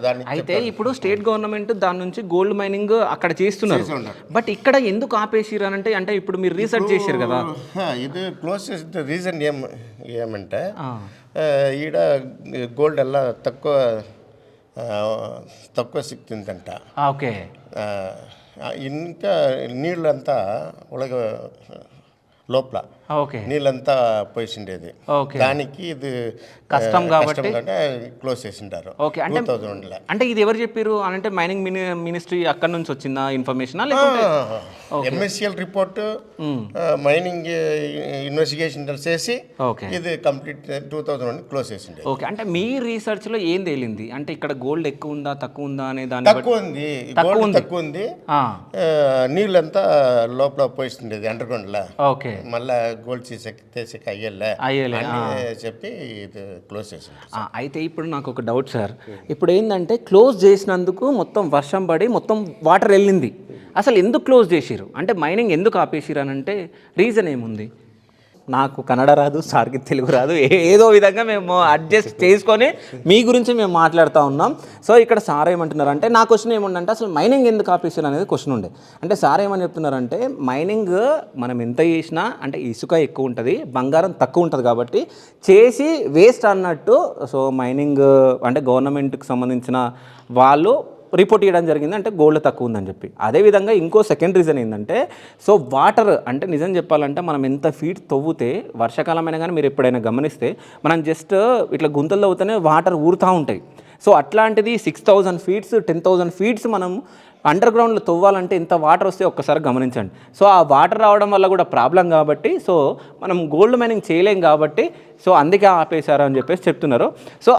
దాన్ని అయితే ఇప్పుడు స్టేట్ గవర్నమెంట్ దాని నుంచి గోల్డ్ మైనింగ్ అక్కడ చేస్తున్నారు, బట్ ఇక్కడ ఎందుకు ఆపేసిరు అని అంటే ఇప్పుడు మీరు రీసెర్చ్ చేశారు కదా, ఇది క్లోజ్ చేసిన రీజన్ ఏమంటే ఈడ గోల్డ్ ఎలా తక్కువ సిక్తుందంట. ఓకే. ఇంకా నీళ్ళంతా ఉలగ లోపల ఓకే నీళ్ళంతా పోసిండేది, దానికి ఇది కష్టం కాబట్టి క్లోజ్ చేసింటారు. ఓకే. అంటే ఇది ఎవరు చెప్పారు అంటే మైనింగ్ మినిస్ట్రీ అక్కడ నుంచి వచ్చిందా ఇన్ఫర్మేషన్? ఎంఎస్సిఎల్ రిపోర్ట్ మైనింగ్ ఇన్వెస్టిగేషన్ చేసి ఇది కంప్లీట్ 2001 క్లోజ్ చేసింది. ఓకే. అంటే మీ రీసెర్చ్ లో ఏం తేలింది అంటే ఇక్కడ గోల్డ్ ఎక్కువ ఉందా తక్కువ ఉందా అనే దాని తక్కువ ఉంది నీళ్ళంతా లోపల పోయిస్తుండేది అండర్ గ్రౌండ్ లా. ఓకే. మళ్ళా గోల్డ్ తీసేకి అయ్యేలే చెప్పి ఇది క్లోజ్ చేసింది. అయితే ఇప్పుడు నాకు ఒక డౌట్ సార్, ఇప్పుడు ఏంటంటే క్లోజ్ చేసినందుకు మొత్తం వర్షం పడి మొత్తం వాటర్ వెళ్ళింది, అసలు ఎందుకు క్లోజ్ చేసిరు అంటే మైనింగ్ ఎందుకు ఆపేసిరు అని అంటే రీజన్ ఏముంది? నాకు కన్నడ రాదు, సార్కి తెలుగు రాదు, ఏదో విధంగా మేము అడ్జస్ట్ చేసుకొని మీ గురించి మేము మాట్లాడుతూ ఉన్నాం. సో ఇక్కడ సార్ ఏమంటున్నారు అంటే, నా క్వశ్చన్ ఏముందంటే అసలు మైనింగ్ ఎందుకు ఆపేసారు అనేది క్వశ్చన్ ఉండే. అంటే సార్ ఏమని చెప్తున్నారంటే మైనింగ్ మనం ఎంత చేసినా అంటే ఇసుక ఎక్కువ ఉంటుంది, బంగారం తక్కువ ఉంటుంది కాబట్టి చేసి వేస్ట్ అన్నట్టు. సో మైనింగ్ అంటే గవర్నమెంట్కి సంబంధించిన వాళ్ళు రిపోర్ట్ చేయడం జరిగింది అంటే గోల్డ్ తక్కువ ఉందని చెప్పి. అదేవిధంగా ఇంకో సెకండ్ రీజన్ ఏంటంటే, సో వాటర్ అంటే నిజం చెప్పాలంటే మనం ఎంత ఫీట్ తవ్వుతే వర్షాకాలమైనా కానీ మీరు ఎప్పుడైనా గమనిస్తే మనం జస్ట్ ఇట్లా గుంతలు తవ్వుతూనే వాటర్ ఊరుతూ ఉంటాయి. సో అట్లాంటిది 6000 ఫీట్స్ 10,000 ఫీట్స్ మనం అండర్ గ్రౌండ్లో తవ్వాలంటే ఎంత వాటర్ వస్తే ఒక్కసారి గమనించండి. సో ఆ వాటర్ రావడం వల్ల కూడా ప్రాబ్లం కాబట్టి సో మనం గోల్డ్ మైనింగ్ చేయలేం కాబట్టి సో అందుకే ఆపేశారు అని చెప్పేసి చెప్తున్నారు. సో